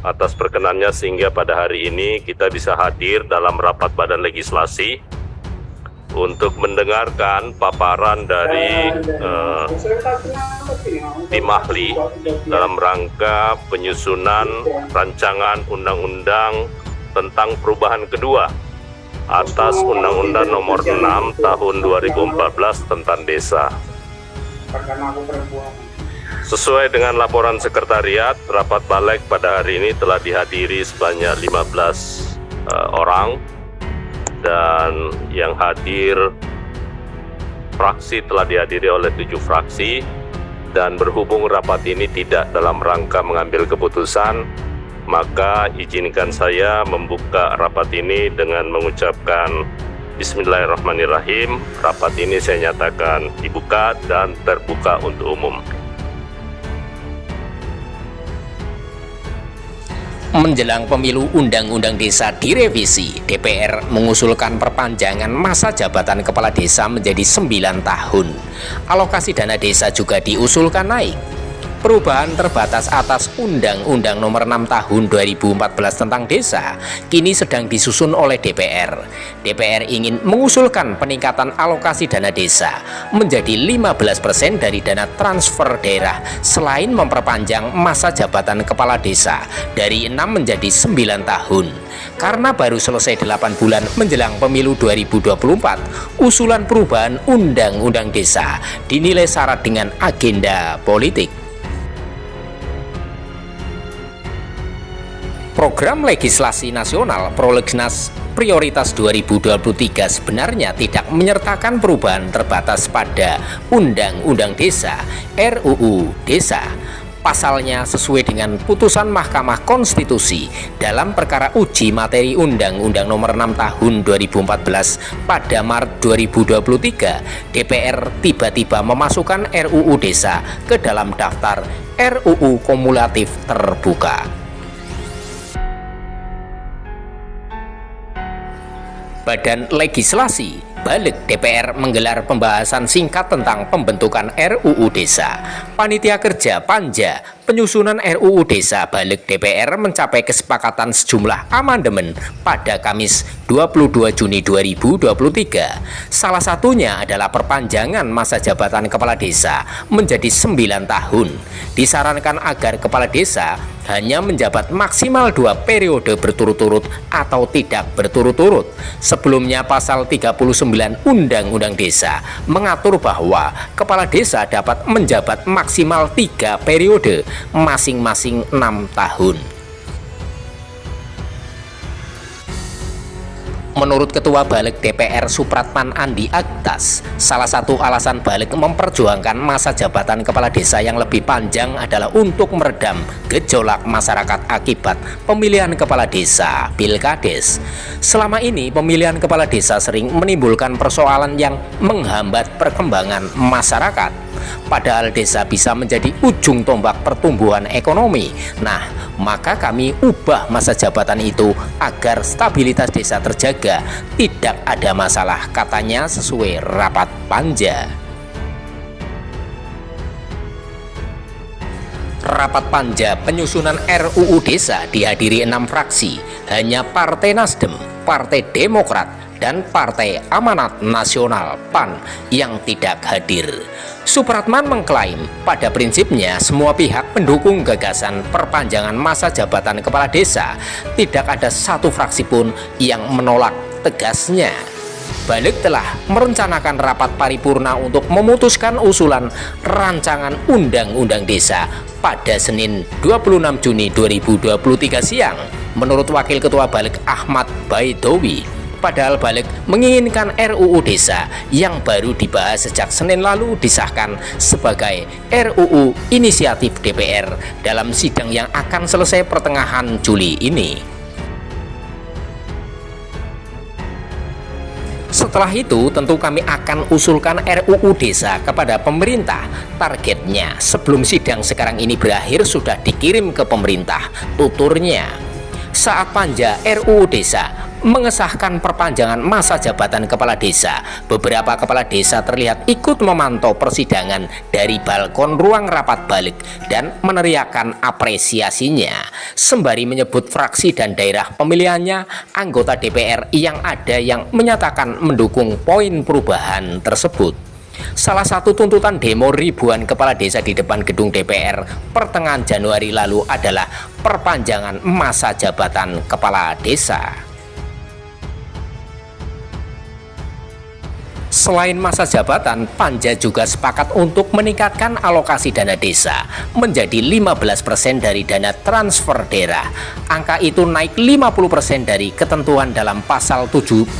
atas perkenannya sehingga pada hari ini kita bisa hadir dalam rapat Badan Legislasi untuk mendengarkan paparan dari tim ahli dalam rangka penyusunan rancangan undang-undang tentang perubahan kedua atas Undang-Undang Nomor 6 Tahun 2014 tentang Desa. Sesuai dengan laporan sekretariat, rapat balik pada hari ini telah dihadiri sebanyak 15 orang, dan yang hadir fraksi telah dihadiri oleh 7 fraksi, dan berhubung rapat ini tidak dalam rangka mengambil keputusan, maka izinkan saya membuka rapat ini dengan mengucapkan Bismillahirrahmanirrahim. Rapat ini saya nyatakan dibuka dan terbuka untuk umum. Menjelang pemilu Undang-Undang Desa direvisi, DPR mengusulkan perpanjangan masa jabatan kepala desa menjadi 9 tahun. Alokasi dana desa juga diusulkan naik. Perubahan terbatas atas Undang-Undang Nomor 6 Tahun 2014 tentang Desa kini sedang disusun oleh DPR. DPR ingin mengusulkan peningkatan alokasi dana desa menjadi 15% dari dana transfer daerah, selain memperpanjang masa jabatan kepala desa dari 6 menjadi 9 tahun. Karena baru selesai 8 bulan menjelang pemilu 2024, usulan perubahan Undang-Undang Desa dinilai syarat dengan agenda politik. Program Legislasi Nasional Prolegnas Prioritas 2023 sebenarnya tidak menyertakan perubahan terbatas pada Undang-Undang Desa (RUU Desa). Pasalnya sesuai dengan putusan Mahkamah Konstitusi dalam perkara uji materi Undang-Undang Nomor 6 Tahun 2014 pada Maret 2023, DPR tiba-tiba memasukkan RUU Desa ke dalam daftar RUU kumulatif terbuka. Badan Legislasi Balik DPR menggelar pembahasan singkat tentang pembentukan RUU Desa. Panitia Kerja Panja penyusunan RUU Desa Balik DPR mencapai kesepakatan sejumlah amandemen pada Kamis 22 Juni 2023. Salah satunya adalah perpanjangan masa jabatan kepala desa menjadi 9 tahun. Disarankan agar kepala desa hanya menjabat maksimal 2 periode berturut-turut atau tidak berturut-turut. Sebelumnya pasal 39 Undang-Undang Desa mengatur bahwa kepala desa dapat menjabat maksimal 3 periode, masing-masing 6 tahun. Menurut Ketua Balik DPR Supratman Andi Aktas, salah satu alasan Balik memperjuangkan masa jabatan kepala desa yang lebih panjang adalah untuk meredam gejolak masyarakat akibat pemilihan kepala desa Pilkades. Selama ini pemilihan kepala desa sering menimbulkan persoalan yang menghambat perkembangan masyarakat. Padahal desa bisa menjadi ujung tombak pertumbuhan ekonomi. Nah, maka kami ubah masa jabatan itu agar stabilitas desa terjaga, tidak ada masalah, katanya sesuai rapat panja. Rapat panja penyusunan RUU Desa dihadiri 6 fraksi, hanya Partai Nasdem, Partai Demokrat, dan Partai Amanat Nasional (PAN) yang tidak hadir. Supratman mengklaim pada prinsipnya semua pihak pendukung gagasan perpanjangan masa jabatan kepala desa. Tidak ada satu fraksi pun yang menolak, tegasnya. Balik telah merencanakan rapat paripurna untuk memutuskan usulan rancangan Undang-Undang Desa pada Senin 26 Juni 2023 siang. Menurut Wakil Ketua Balik Ahmad Baidowi, padahal Balik menginginkan RUU Desa yang baru dibahas sejak Senin lalu disahkan sebagai RUU inisiatif DPR dalam sidang yang akan selesai pertengahan Juli ini. Setelah itu tentu kami akan usulkan RUU Desa kepada pemerintah. Targetnya sebelum sidang sekarang ini berakhir sudah dikirim ke pemerintah, tuturnya. Saat panja RUU Desa, mengesahkan perpanjangan masa jabatan kepala desa. Beberapa kepala desa terlihat ikut memantau persidangan dari balkon ruang rapat balik dan meneriakan apresiasinya. Sembari menyebut fraksi dan daerah pemilihannya, anggota DPR yang ada yang menyatakan mendukung poin perubahan tersebut. Salah satu tuntutan demo ribuan kepala desa di depan gedung DPR pertengahan Januari lalu adalah perpanjangan masa jabatan kepala desa. Selain masa jabatan, Panja juga sepakat untuk meningkatkan alokasi dana desa menjadi 15% dari dana transfer daerah. Angka itu naik 50% dari ketentuan dalam pasal 72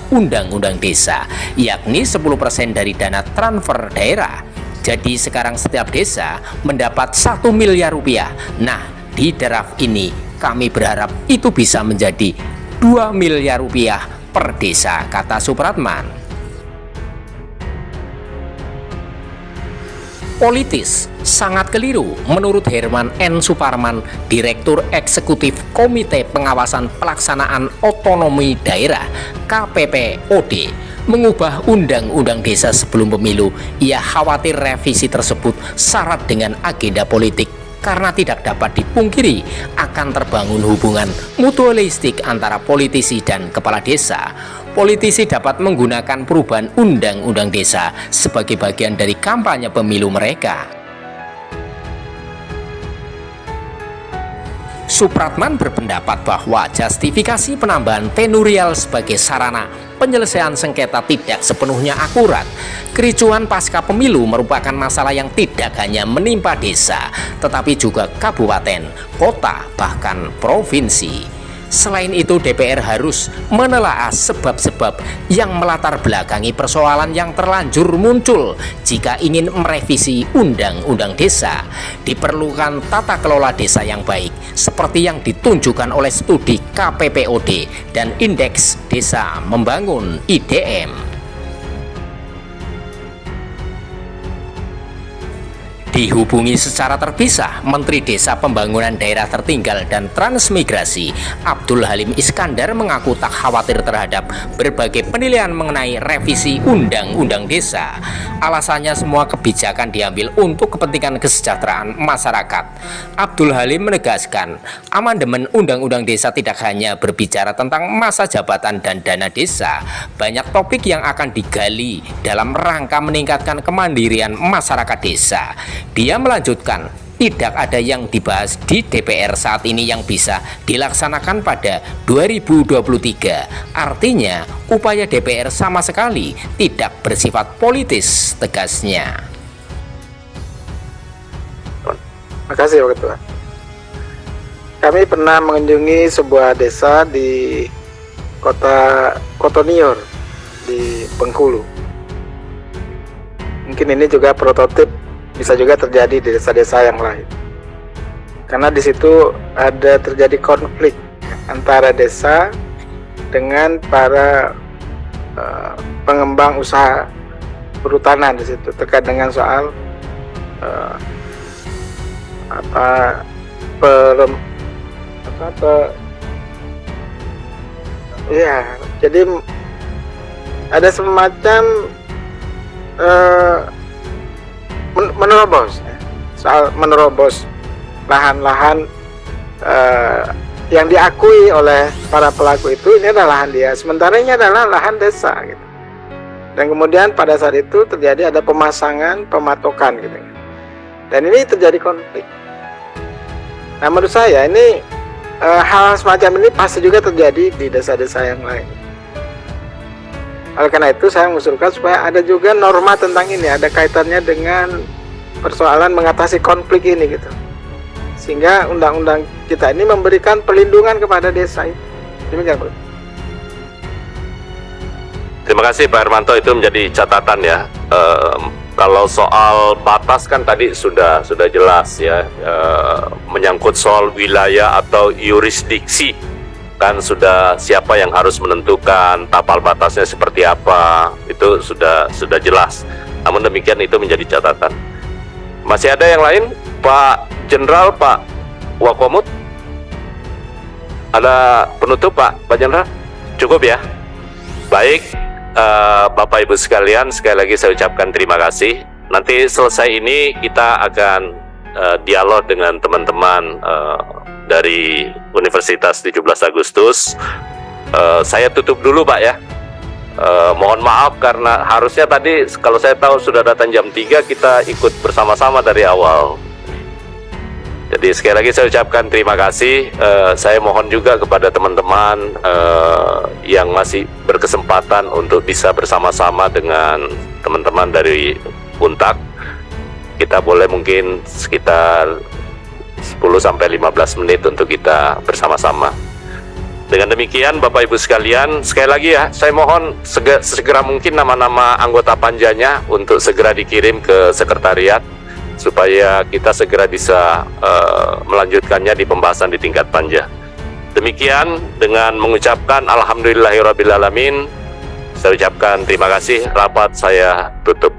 Undang-Undang Desa, yakni 10% dari dana transfer daerah. Jadi sekarang setiap desa mendapat 1 miliar rupiah. Nah, di draft ini kami berharap itu bisa menjadi 2 miliar rupiah per desa, kata Supratman. Politis sangat keliru menurut Herman N. Suparman, Direktur Eksekutif Komite Pengawasan Pelaksanaan Otonomi Daerah KPPOD, mengubah Undang-Undang Desa sebelum pemilu. Ia khawatir revisi tersebut syarat dengan agenda politik karena tidak dapat dipungkiri akan terbangun hubungan mutualistik antara politisi dan kepala desa. Politisi dapat menggunakan perubahan undang-undang desa sebagai bagian dari kampanye pemilu mereka. Supratman berpendapat bahwa justifikasi penambahan tenurial sebagai sarana penyelesaian sengketa tidak sepenuhnya akurat. Kericuhan pasca pemilu merupakan masalah yang tidak hanya menimpa desa, tetapi juga kabupaten, kota, bahkan provinsi. Selain itu, DPR harus menelaah sebab-sebab yang melatar belakangi persoalan yang terlanjur muncul. Jika ingin merevisi Undang-Undang Desa, diperlukan tata kelola desa yang baik, seperti yang ditunjukkan oleh studi KPPOD dan Indeks Desa Membangun IDM. Dihubungi secara terpisah, Menteri Desa Pembangunan Daerah Tertinggal dan Transmigrasi Abdul Halim Iskandar mengaku tak khawatir terhadap berbagai penilaian mengenai revisi Undang-Undang Desa. Alasannya semua kebijakan diambil untuk kepentingan kesejahteraan masyarakat. Abdul Halim menegaskan, amandemen Undang-Undang Desa tidak hanya berbicara tentang masa jabatan dan dana desa. Banyak topik yang akan digali dalam rangka meningkatkan kemandirian masyarakat desa. Dia melanjutkan, tidak ada yang dibahas di DPR saat ini yang bisa dilaksanakan pada 2023. Artinya, upaya DPR sama sekali tidak bersifat politis, tegasnya. Terima kasih, Pak Ketua. Kami pernah mengunjungi sebuah desa di kota Kotonior di Bengkulu. Mungkin ini juga prototip, bisa juga terjadi di desa-desa yang lain. Karena di situ ada terjadi konflik antara desa dengan para pengembang usaha perhutanan di situ terkait dengan soal jadi ada semacam menerobos lahan-lahan yang diakui oleh para pelaku itu, ini adalah lahan dia, sementara ini adalah lahan desa gitu. Dan kemudian pada saat itu terjadi ada pemasangan pematokan gitu. Dan ini terjadi konflik. Nah, menurut saya ini hal semacam ini pasti juga terjadi di desa-desa yang lain. Oleh karena itu saya mengusulkan supaya ada juga norma tentang ini, ada kaitannya dengan persoalan mengatasi konflik ini gitu. Sehingga undang-undang kita ini memberikan perlindungan kepada desa itu. Demikian, Pak. Terima kasih Pak Hermanto, itu menjadi catatan ya. Kalau soal batas kan tadi sudah jelas ya, menyangkut soal wilayah atau yurisdiksi kan sudah, siapa yang harus menentukan tapal batasnya seperti apa, itu sudah jelas. Namun demikian itu menjadi catatan. Masih ada yang lain, Pak Jenderal, Pak Wakomut? Ada penutup Pak Jenderal? Cukup ya? Baik, Bapak Ibu sekalian, sekali lagi saya ucapkan terima kasih. Nanti selesai ini kita akan dialog dengan teman-teman dari Universitas 17 Agustus. Saya tutup dulu Pak ya. Mohon maaf karena harusnya tadi kalau saya tahu sudah datang jam 3, kita ikut bersama-sama dari awal. Jadi sekali lagi saya ucapkan terima kasih. Saya mohon juga kepada teman-teman yang masih berkesempatan untuk bisa bersama-sama dengan teman-teman dari Untak. Kita boleh mungkin sekitar 10-15 menit untuk kita bersama-sama. Dengan demikian Bapak Ibu sekalian, sekali lagi ya, saya mohon segera mungkin nama-nama anggota panjanya untuk segera dikirim ke sekretariat, supaya kita segera bisa melanjutkannya di pembahasan di tingkat panja. Demikian, dengan mengucapkan alhamdulillahirrabbilalamin, saya ucapkan terima kasih. Rapat saya tutup.